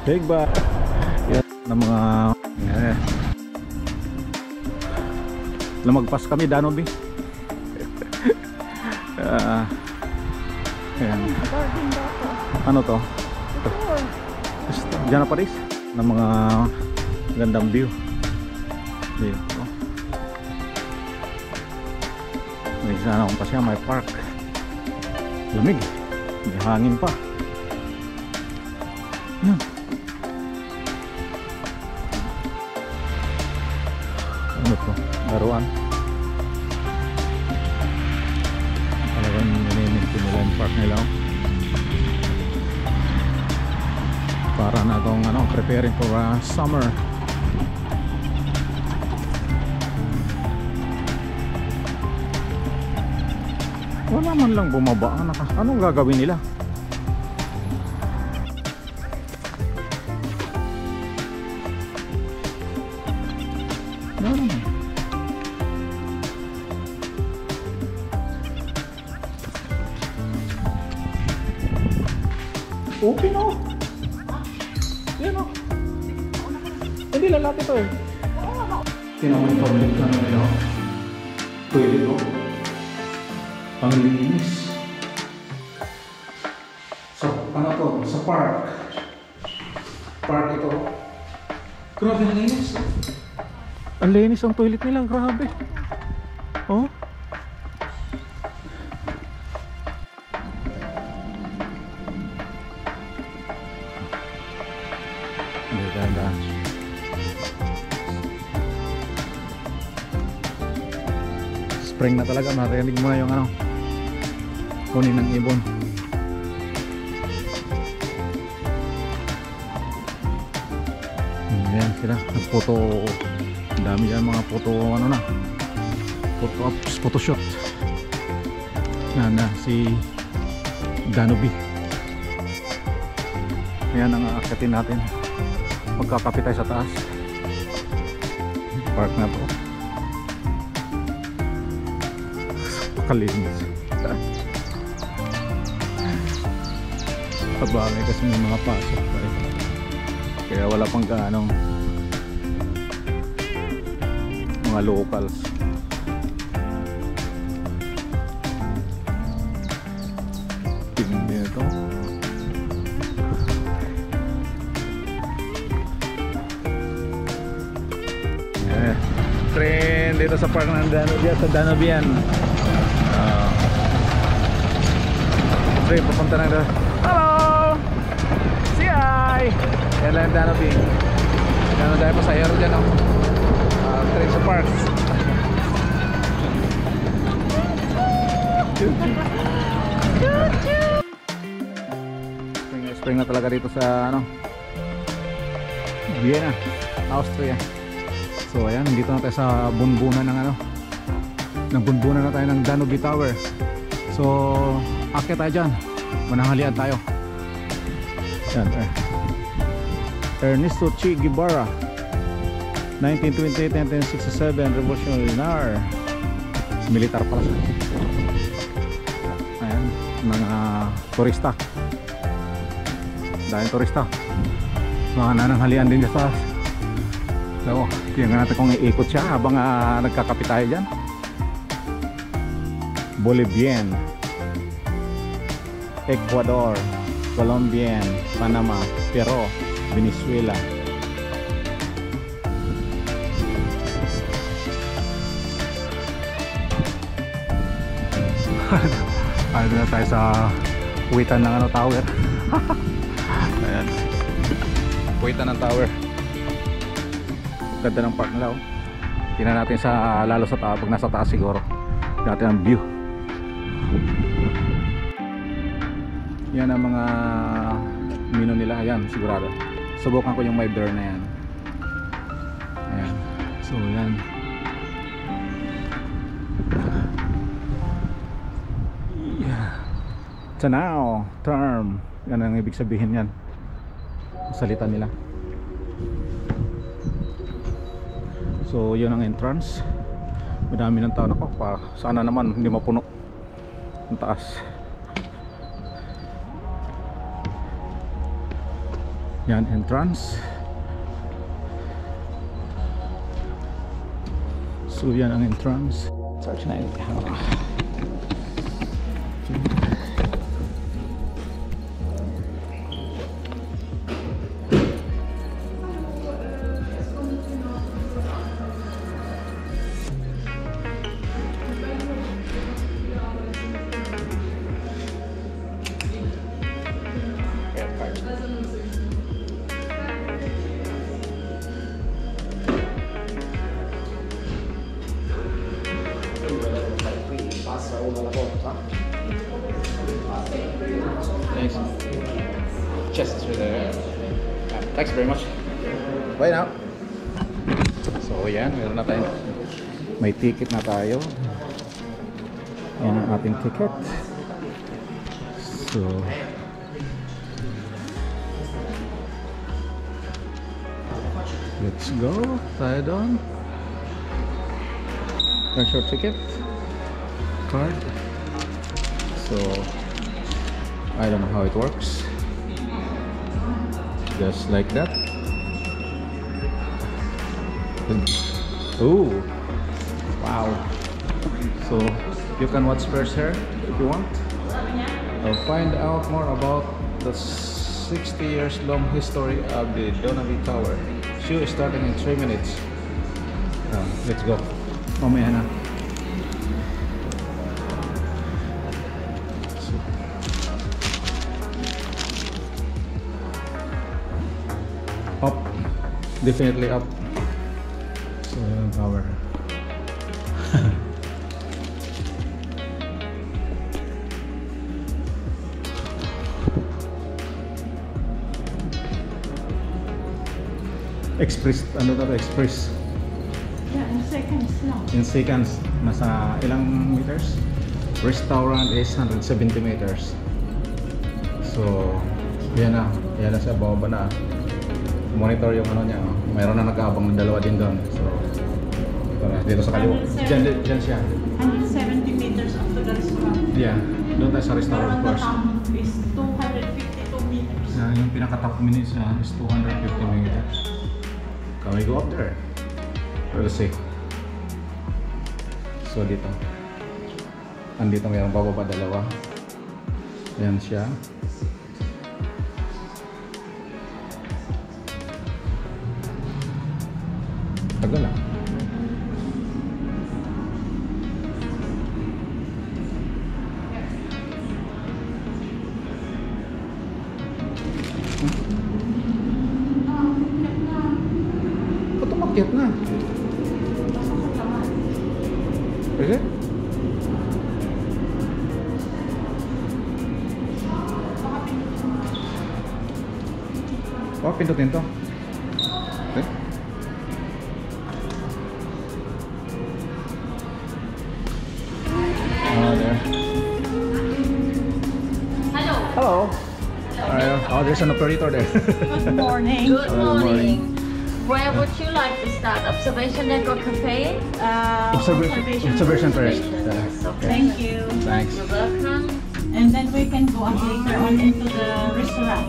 Big bag. Yan ng mga lumagpas kami Danobi. Ayan. Ano to? Diyan na Paris ng mga gandang view dito. May sana kung pa siya, may park, lamig, may hangin pa. Yan. Ano to? Laruan. Talagang ninimintin nila yung park nila. Para na itong preparing for summer. Wala man lang bumaba. Anong gagawin nila? Open o. Yan o. Hindi lalaki to eh. Tinawin public na nila. Toilet o. Panglilinis. So, ano to? Sa park. Park ito. Grabe ang linis. Ang linis ang toilet nila. Grabe. Oh. Ganda. Spring na talaga, marinig mo na yung kunin ng ibon. Ayan sila, nagphoto. Ang dami yan mga photo, photoshoot na si Danobi. Ayan ang aakatin natin. Magkakapit tayo sa taas. Park na to. Pakalinis. Pabangay kasi may mga pasok tayo. Kaya wala pang mga locals. Tindi na to. Trend dito sa park ng Danobian. Trend papunta na dito. Hello! CI! Yan lang yung Danobi. Gano'n tayo pa sa air dyan trend sa parks. Spring na talaga dito sa Vienna, Austria. So ayan, dito na tayo sa bunbunan ng bunbunan na tayo ng Danobi Tower. So akyat tayo dyan, mananghalian tayo. Yan, Ernesto Che Guevara, 1928-1967, Revolutionary War. Militar pala siya. Ayan, mga turista. Dahil turista, mga nananghalian din dyan sa so, tingnan natin kung iikot siya habang nagkakapit tayo dyan. Bolivian, Ecuador, Colombian, Panama, Peru, Venezuela. Ano na tayo sa kuwitan ng tower. Ayan, kuwitan ng tower. Ganda ng park nila. Tingnan natin sa lalo sa taas, pag nasa taas siguro natin ang view. Yan ang mga menu nila. Ayan, sigurado subukan ko yung may bear na yan. Ayan, so yan. Tanao term, yan ang ibig sabihin yan, salita nila. So yun ang entrance. Madami ng tao. Ako pa, sana naman hindi mapuno ang taas. Yan, entrance. So yan ang entrance. Search na yun. Thanks. Chest through there. Thanks very much. Bye now. So yan, meron na tayo. May ticket na tayo. Yan ang ating ticket. So let's go. Tayo doon. There's your ticket. Card. So I don't know how it works. Just like that. Oh, wow. So you can watch first here if you want. I'll find out more about the 60 years long history of the Donavi Tower. Show is starting in 3 minutes. Let's go. Mamaya na. Up, definitely up. So yung tower. Express, ano na to? Express? Yeah, in seconds lang. In seconds, nasa ilang meters? Restaurant is 170 meters. So, yan na siya, bababa na. Monitor yung ano niya, mayroon na nag-aabang ng dalawa din doon. So dito sa kaliwa, dyan siya 170 meters up to the restaurant. Yeah, doon tayo sa restaurant first. The is 252 meters. Yung pinaka-top minutes is 250 meters. Can we go up there? We'll see. So dito andito mayroong bababa dalawa. Yan siya. Tagal lang. Ba't umakyat na? Is it? Oh, pindutin to. Okay. There. Hello. Hello. Oh, there's an operator there. Good morning. Good morning. Where would you like to start? Observation deck or cafe? Observation first. Yes, okay. Thank you. Thanks. You're welcome. And then we can go up later on into the restaurant.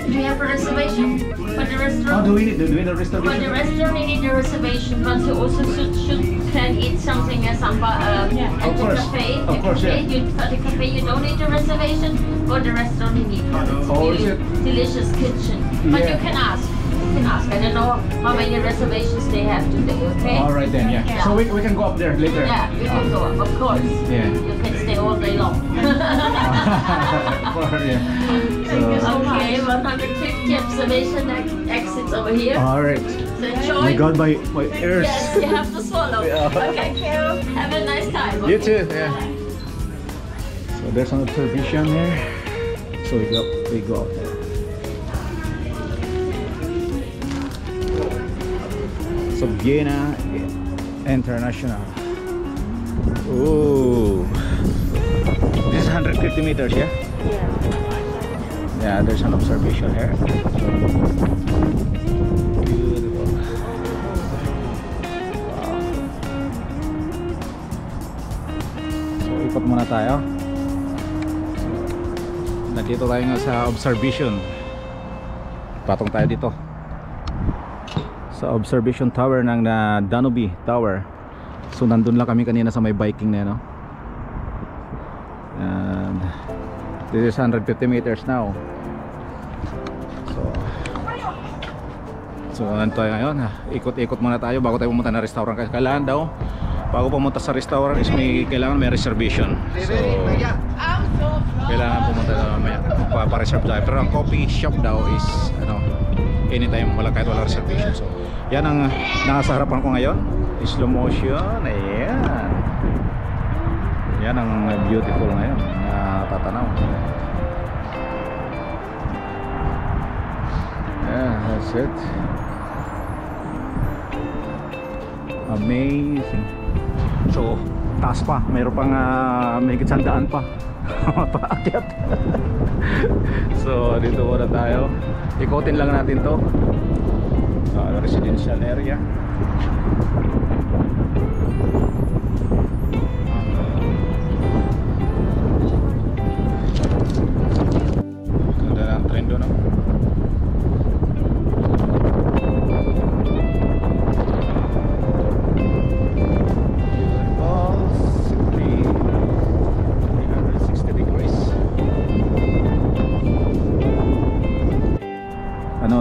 Do you have a reservation for the Oh, restaurant? do we need the For the reservation? restaurant, you need a reservation, but you also can eat something at Yeah. at Of the course. cafe. Of course, yeah. For the cafe, you don't need a reservation. For the restaurant, you need one. It's Oh, is really it? delicious kitchen. But Yeah. you can ask. You can ask. I don't know how many reservations they have today. Okay. All right then, yeah. Yeah. So we can go up there later. Yeah, you can go, of course. Yeah. You can stay all day long. Yeah. So, Okay, 150 observation exits over here. all right. So enjoy. My God, my ears. Yes, you have to swallow. Yeah. Okay, have a nice time. You okay? too. Yeah. So there's an observation here. So we go up there. So Vienna International. Ooh. This is 150 meters, yeah? Yeah, there's an observation here. Beautiful. Wow. So ikot muna tayo. Nandito tayo nga sa observation. Patong tayo dito sa observation tower ng Danube Tower. So nandun lang kami kanina sa may biking na yun, no? And this is 150 meters now. So ano tayo ngayon? Ikot-ikot muna tayo bago tayo pumunta na restaurant. Kailangan daw bago pumunta sa restaurant is kailangan may reservation. So kailangan pumunta na mamaya pa-reserve tayo. Pero ang coffee shop daw is anytime, kahit wala reservation. So yan ang nasa harapan ko ngayon, slow motion. Ayan, yan ang beautiful ngayon na tatanaw. Yeah, that's it. Amazing. So taas pa, mayroon pang may sandaan pa paakyat. So dito muna tayo, ikotin lang natin to residential area. Ganda ng trend doon, no?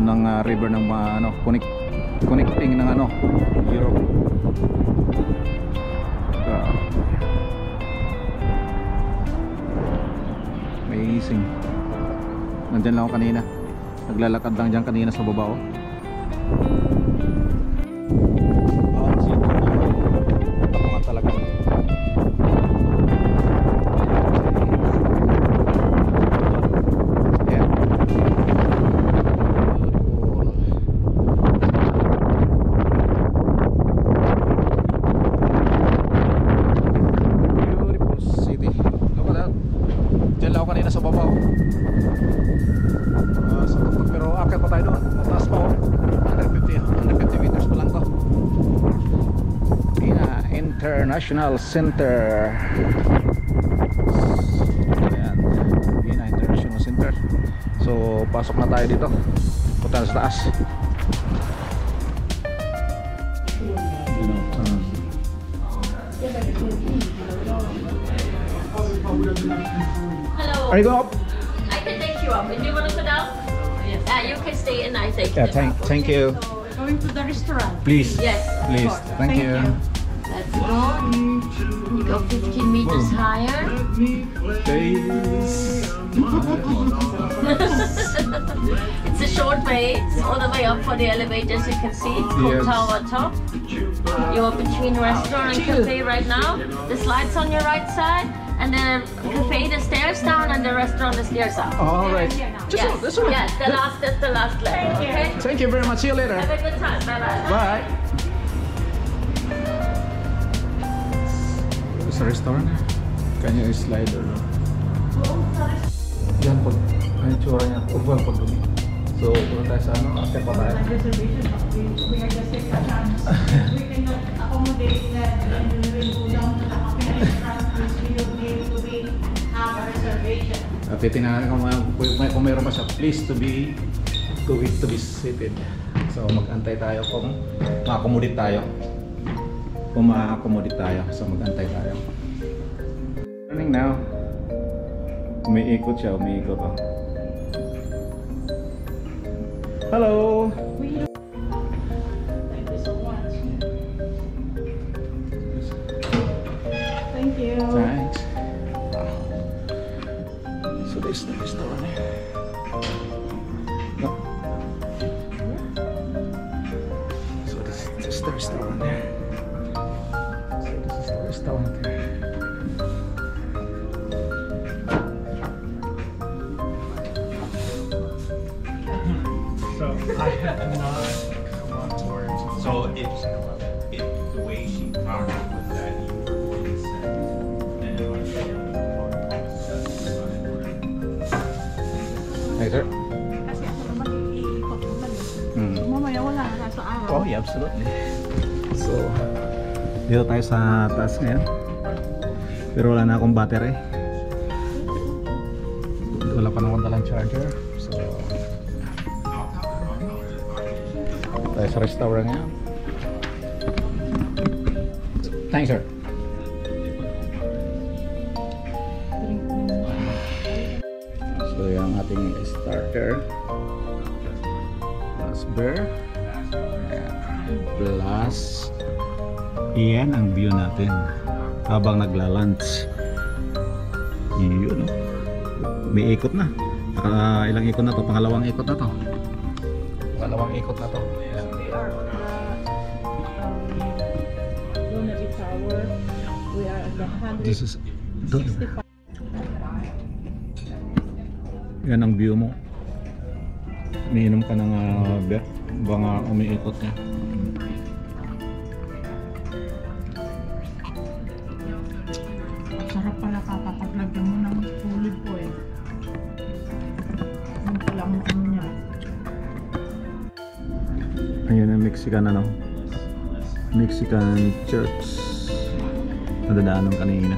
Ng river ng connecting ng Europe. Amazing. Nandyan lang ako kanina, naglalakad lang dyan kanina sa baba. Ako nga talaga. Pero akit pa tayo doon, taas pa 150 meters pa lang to. International Center. Ayan, Vienna International Center. So pasok na tayo dito, punta na sa taas. Hello. Are you going up? I can take you up. And you want to go down? Yes. You can stay and I take Yeah, you. thank you. So, going to the restaurant. Please. Yes. Please. Thank you. Let's go. You go 15 meters higher. It's a short way. It's all the way up for the elevators. You can see from Yes. tower top. You're between restaurant and cafe right now. The slides on your right side, and the cafe the stairs down, and the restaurant the stairs up. All right. Yes. Yes. That's the last level. Okay. Thank you very much. See you later. Have a good time. Bye bye. Bye. Sa restaurant kanya yung slider. Yan po. Ay, tsura niya. Upuan po dun. So, punta tayo sa akit pa tayo. We are just taking a chance. We cannot accommodate that and we will go down to the cafe restaurant which we will need to have a reservation. At titingnan natin kung mayroon pa siya. Please to be seated. So, mag-antay tayo kung ma-accommodate tayo. So, mag-antay tayo. Running now. Umiikot siya, umiikot. Oh. Hello! Thank you so much. Thank you. Thanks. So this is the restaurant here. No. So this is the restaurant here. So this is the restaurant here. So I have not come on towards. So it the way she talked with that you were really sad and Hey sir. Kasi ako naman iikot naman eh. Hmm. Mamaya wala na sa araw. Oh yeah, absolutely. So dito tayo sa taas ngayon. Pero wala na akong battery. Wala pa naman dalang charger. So tayo sa restaurant ngayon. Thanks, sir. So yung ating starter plus beer plus iyan ang view natin habang nagla-lunch. Yun, may ikot na. Ilang ikot na to? Pangalawang ikot na to. Pangalawang ikot na to. Ayan. We are Donna Tower. We are at the 165. This is yan ang view mo. Umiinom ka ng beer bang umiikot ka. Sarap pala kakapaglagyan mo ng tulid po eh. Yung pala mo ano niya. Ayun ang Mexican Mexican church. Nadadaanan kanina.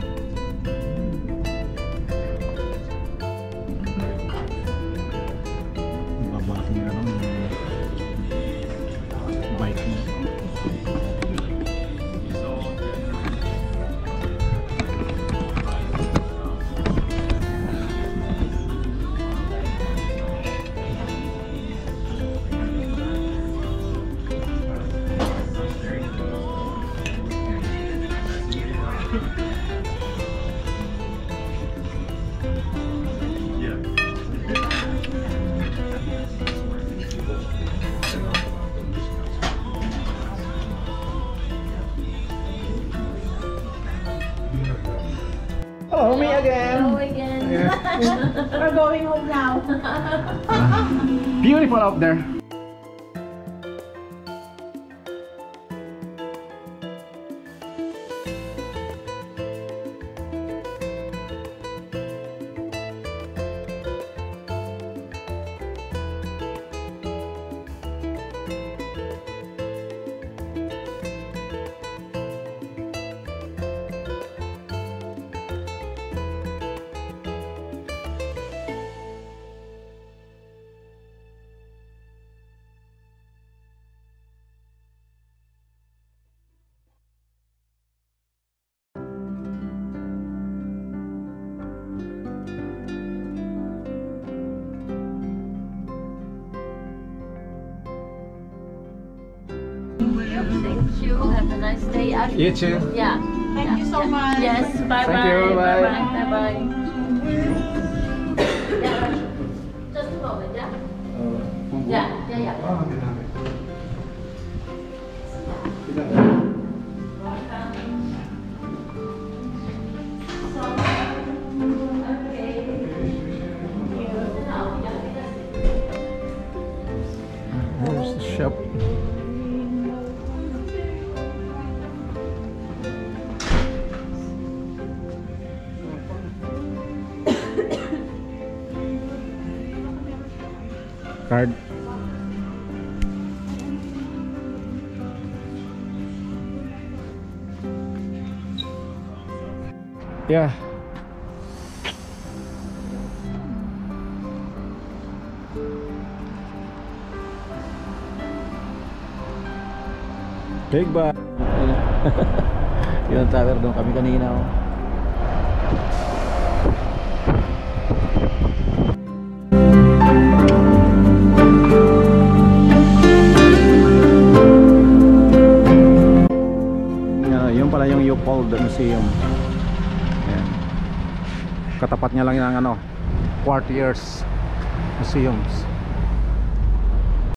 Babaking bike niya. Hello, me again. Hello again. We're going home now. Beautiful out there. Thank you. Have a nice day. You too. Yeah. Thank you so much. Yes. Bye bye. Thank you, bye. Bye bye. Just a moment, yeah? Yeah. There's the shop. Card. Yeah. Big bag. Yun ang tower doon kami kanina. Oh. Yun pala yung Leopold Museum. Ayan. Katapat niya lang yung Quartiers Museums.